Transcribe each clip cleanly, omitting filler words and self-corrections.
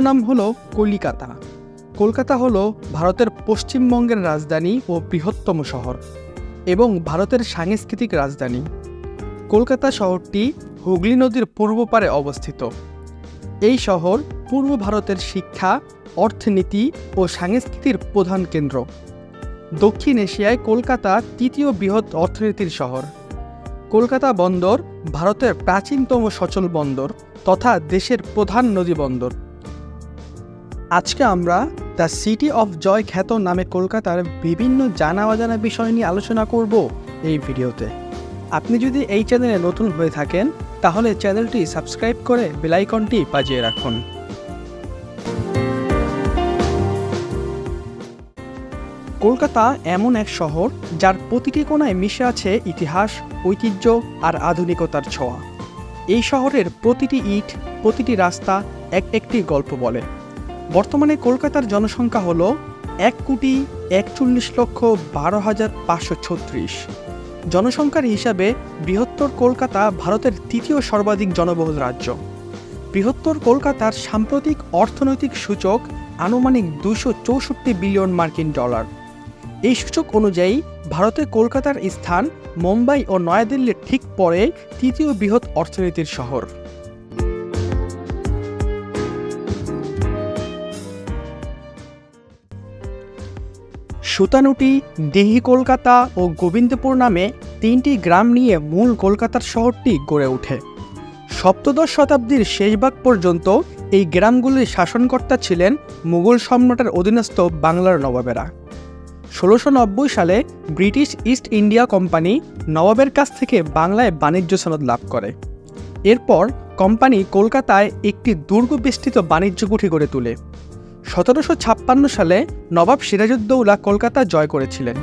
নাম হলো কলিকাতা। কলকাতা হলো ভারতের পশ্চিমবঙ্গের রাজধানী ও বৃহত্তম শহর এবং ভারতের সাংস্কৃতিক রাজধানী। কলকাতা শহরটি হুগলি নদীর পূর্ব পারে অবস্থিত। এই শহর পূর্ব ভারতের শিক্ষা, অর্থনীতি ও সংস্কৃতির প্রধান কেন্দ্র। দক্ষিণ এশিয়ায় কলকাতা তৃতীয় বৃহৎ অর্থনীতির শহর। কলকাতা বন্দর ভারতের প্রাচীনতম সচল বন্দর তথা দেশের প্রধান নদী বন্দর। আজকে আমরা দ্য সিটি অফ জয় খ্যাত নামে কলকাতার বিভিন্ন জানা অজানা বিষয় নিয়ে আলোচনা করব এই ভিডিওতে। আপনি যদি এই চ্যানেলে নতুন হয়ে থাকেন তাহলে চ্যানেলটি সাবস্ক্রাইব করে বেল আইকনটি বাজিয়ে রাখুন। কলকাতা এমন এক শহর যার প্রতিটি কোণায় মিশে আছে ইতিহাস, ঐতিহ্য আর আধুনিকতার ছোঁয়া। এই শহরের প্রতিটি ইট, প্রতিটি রাস্তা একটি গল্প বলে। বর্তমানে কলকাতার জনসংখ্যা হল 1,41,12,536। জনসংখ্যার হিসাবে বৃহত্তর কলকাতা ভারতের তৃতীয় সর্বাধিক জনবহুল রাজ্য। বৃহত্তর কলকাতার সাম্প্রতিক অর্থনৈতিক সূচক আনুমানিক 264 বিলিয়ন মার্কিন ডলার। এই সূচক অনুযায়ী ভারতে কলকাতার স্থান মুম্বাই ও নয়াদিল্লির ঠিক পরে তৃতীয় বৃহৎ অর্থনীতির শহর। সুতানুটি, দিঘি কলকাতা ও গোবিন্দপুর নামে তিনটি গ্রাম নিয়ে মূল কলকাতার শহরটি গড়ে ওঠে। সপ্তদশ শতাব্দীর শেষভাগ পর্যন্ত এই গ্রামগুলির শাসনকর্তা ছিলেন মুঘল সম্রাটের অধীনস্থ বাংলার নবাবেরা। 1690 সালে ব্রিটিশ ইস্ট ইন্ডিয়া কোম্পানি নবাবের কাছ থেকে বাংলায় বাণিজ্য সনদ লাভ করে। এরপর কোম্পানি কলকাতায় একটি দুর্গবেষ্টিত বাণিজ্য কুঠি গড়ে তোলে। 1756 সালে নবাব সিরাজউদ্দৌলা কলকাতা জয় করেছিলেন,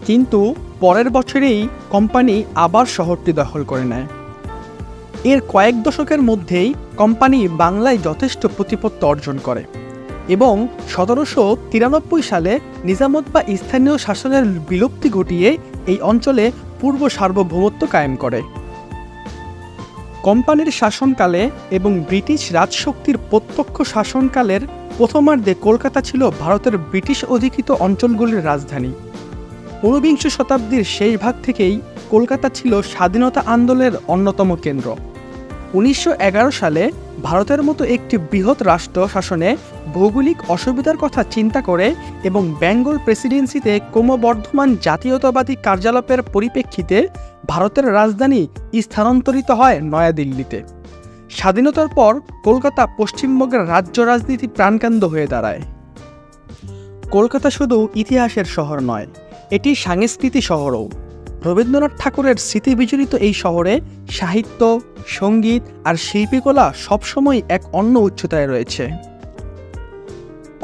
কিন্তু পরের বছরেই কোম্পানি আবার শহরটি দখল করে নেয়। এর কয়েক দশকের মধ্যেই কোম্পানি বাংলায় যথেষ্ট প্রতিপত্তি অর্জন করে এবং 1793 সালে নিজামত বা স্থানীয় শাসনের বিলুপ্তি ঘটিয়ে এই অঞ্চলে পূর্ব সার্বভৌমত্ব কায়েম করে। কোম্পানির শাসনকালে এবং ব্রিটিশ রাজশক্তির প্রত্যক্ষ শাসনকালের প্রথমার্ধে কলকাতা ছিল ভারতের ব্রিটিশ অধিকৃত অঞ্চলগুলির রাজধানী। 19বিংশ শতাব্দীর শেষ ভাগ থেকেই কলকাতা ছিল স্বাধীনতা আন্দোলনের অন্যতম কেন্দ্র। 1911 সালে ভারতের মতো একটি বৃহৎ রাষ্ট্র শাসনে ভৌগোলিক অসুবিধার কথা চিন্তা করে এবং বেঙ্গল প্রেসিডেন্সিতে ক্রমবর্ধমান জাতীয়তাবাদী কার্যকলাপের পরিপ্রেক্ষিতে ভারতের রাজধানী স্থানান্তরিত হয় নয়াদিল্লিতে। স্বাধীনতার পর কলকাতা পশ্চিমবঙ্গের রাজ্য রাজনীতি প্রাণকেন্দ্র হয়ে দাঁড়ায়। কলকাতা শুধু ইতিহাসের শহর নয়, এটি সাংস্কৃতিক শহরও। রবীন্দ্রনাথ ঠাকুরের স্মৃতিবিজড়িত এই শহরে সাহিত্য, সঙ্গীত আর শিল্পকলা সবসময় এক অন্য উচ্চতায় রয়েছে।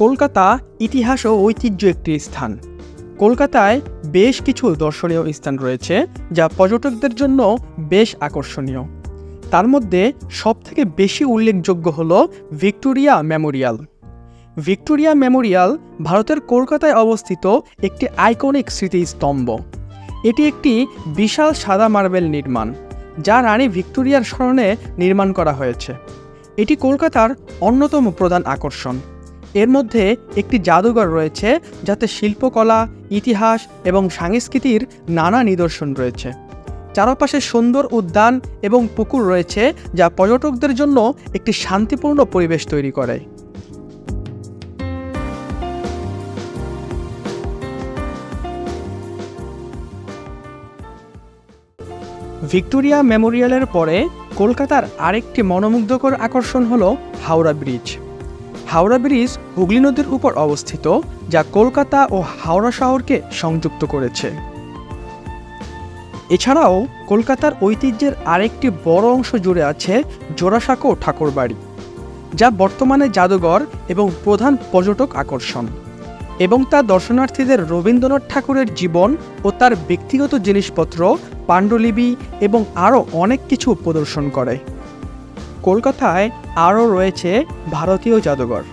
কলকাতা ইতিহাস ও ঐতিহ্য একটি স্থান। কলকাতায় বেশ কিছু দর্শনীয় স্থান রয়েছে যা পর্যটকদের জন্য বেশ আকর্ষণীয়। তার মধ্যে সবথেকে বেশি উল্লেখযোগ্য হল ভিক্টোরিয়া মেমোরিয়াল। ভিক্টোরিয়া মেমোরিয়াল ভারতের কলকাতায় অবস্থিত একটি আইকনিক স্মৃতিস্তম্ভ। এটি একটি বিশাল সাদা মার্বেল নির্মাণ, যা রানী ভিক্টোরিয়ার স্মরণে নির্মাণ করা হয়েছে। এটি কলকাতার অন্যতম প্রধান আকর্ষণ। এর মধ্যে একটি জাদুঘর রয়েছে যাতে শিল্পকলা, ইতিহাস এবং সংস্কৃতির নানা নিদর্শন রয়েছে। চারপাশে সুন্দর উদ্যান এবং পুকুর রয়েছে যা পর্যটকদের জন্য একটি শান্তিপূর্ণ পরিবেশ তৈরি করে। ভিক্টোরিয়া মেমোরিয়ালের পরে কলকাতার আরেকটি মনোমুগ্ধকর আকর্ষণ হল হাওড়া ব্রিজ। হাওড়া ব্রিজ হুগলি নদীর উপর অবস্থিত, যা কলকাতা ও হাওড়া শহরকে সংযুক্ত করেছে। এছাড়াও কলকাতার ঐতিহ্যের আরেকটি বড় অংশ জুড়ে আছে জোড়াসাঁকো ঠাকুরবাড়ি, যা বর্তমানে জাদুঘর এবং প্রধান পর্যটক আকর্ষণ, এবং তা দর্শনার্থীদের রবীন্দ্রনাথ ঠাকুরের জীবন ও তার ব্যক্তিগত জিনিসপত্র, পাণ্ডুলিপি এবং আরও অনেক কিছু প্রদর্শন করে। কলকাতায় আরও রয়েছে ভারতীয় জাদুঘর।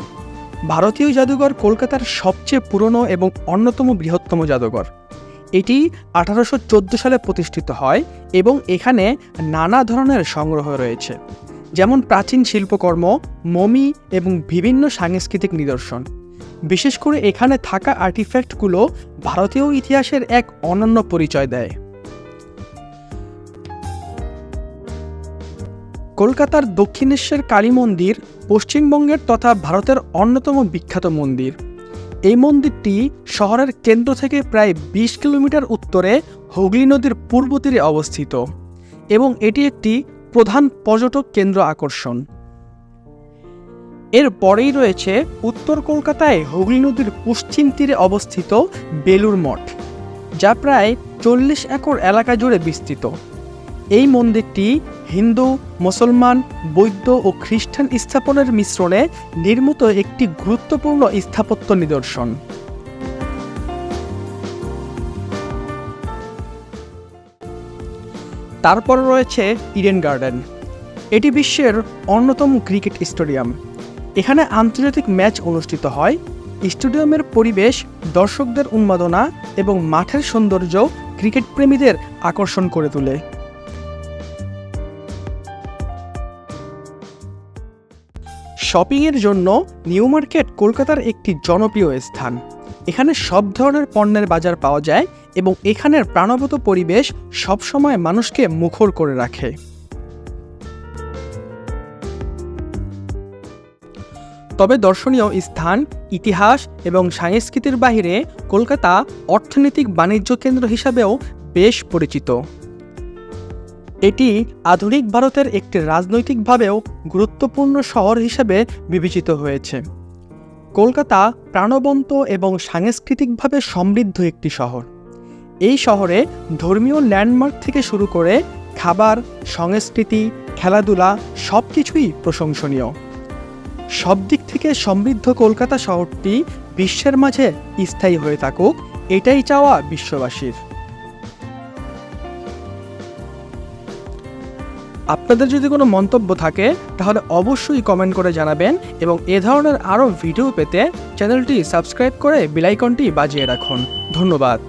ভারতীয় জাদুঘর কলকাতার সবচেয়ে পুরনো এবং অন্যতম বৃহত্তম জাদুঘর। এটি 1814 সালে প্রতিষ্ঠিত হয় এবং এখানে নানা ধরনের সংগ্রহ রয়েছে, যেমন প্রাচীন শিল্পকর্ম, মমি এবং বিভিন্ন সাংস্কৃতিক নিদর্শন। বিশেষ করে এখানে থাকা আর্টিফ্যাক্টগুলো ভারতীয় ইতিহাসের এক অনন্য পরিচয় দেয়। কলকাতার দক্ষিণেশ্বর কালী মন্দির পশ্চিমবঙ্গের তথা ভারতের অন্যতম বিখ্যাত মন্দির। এই মন্দিরটি শহরের কেন্দ্র থেকে প্রায় 20 কিলোমিটার উত্তরে হুগলি নদীর পূর্ব তীরে অবস্থিত এবং এটি একটি প্রধান পর্যটক কেন্দ্র আকর্ষণ। এর পরেই রয়েছে উত্তর কলকাতায় হুগলি নদীর পশ্চিম তীরে অবস্থিত বেলুড় মঠ, যা প্রায় 40 একর এলাকা জুড়ে বিস্তৃত। এই মন্দিরটি হিন্দু, মুসলমান, বৌদ্ধ ও খ্রিস্টান স্থাপনের মিশ্রণে নির্মিত একটি গুরুত্বপূর্ণ স্থাপত্য নিদর্শন। তারপর রয়েছে ইডেন গার্ডেন। এটি বিশ্বের অন্যতম ক্রিকেট স্টেডিয়াম। এখানে আন্তর্জাতিক ম্যাচ অনুষ্ঠিত হয়। স্টেডিয়ামের পরিবেশ, দর্শকদের উন্মাদনা এবং মাঠের সৌন্দর্য ক্রিকেট প্রেমীদের আকর্ষণ করে তোলে। শপিংয়ের জন্য নিউ মার্কেট কলকাতার একটি জনপ্রিয় স্থান। এখানে সব ধরনের পণ্যের বাজার পাওয়া যায় এবং এখানের প্রাণবন্ত পরিবেশ সবসময় মানুষকে মুখর করে রাখে। তবে দর্শনীয় স্থান, ইতিহাস এবং সংস্কৃতির বাইরে কলকাতা অর্থনৈতিক বাণিজ্য কেন্দ্র হিসাবেও বেশ পরিচিত। এটি আধুনিক ভারতের একটি রাজনৈতিকভাবেও গুরুত্বপূর্ণ শহর হিসেবে বিবেচিত হয়েছে। কলকাতা প্রাণবন্ত এবং সাংস্কৃতিকভাবে সমৃদ্ধ একটি শহর। এই শহরে ধর্মীয় ল্যান্ডমার্ক থেকে শুরু করে খাবার, সংস্কৃতি, খেলাধুলা সব কিছুই প্রশংসনীয়। সব দিক থেকে সমৃদ্ধ কলকাতা শহরটি বিশ্বের মাঝে স্থায়ী হয়ে থাকুক, এটাই চাওয়া বিশ্ববাসীর। আপনাদের যদি কোনো মন্তব্য থাকে তাহলে অবশ্যই কমেন্ট করে জানাবেন এবং এ ধরনের আরও ভিডিও পেতে চ্যানেলটি সাবস্ক্রাইব করে বেল আইকনটি বাজিয়ে রাখুন। ধন্যবাদ।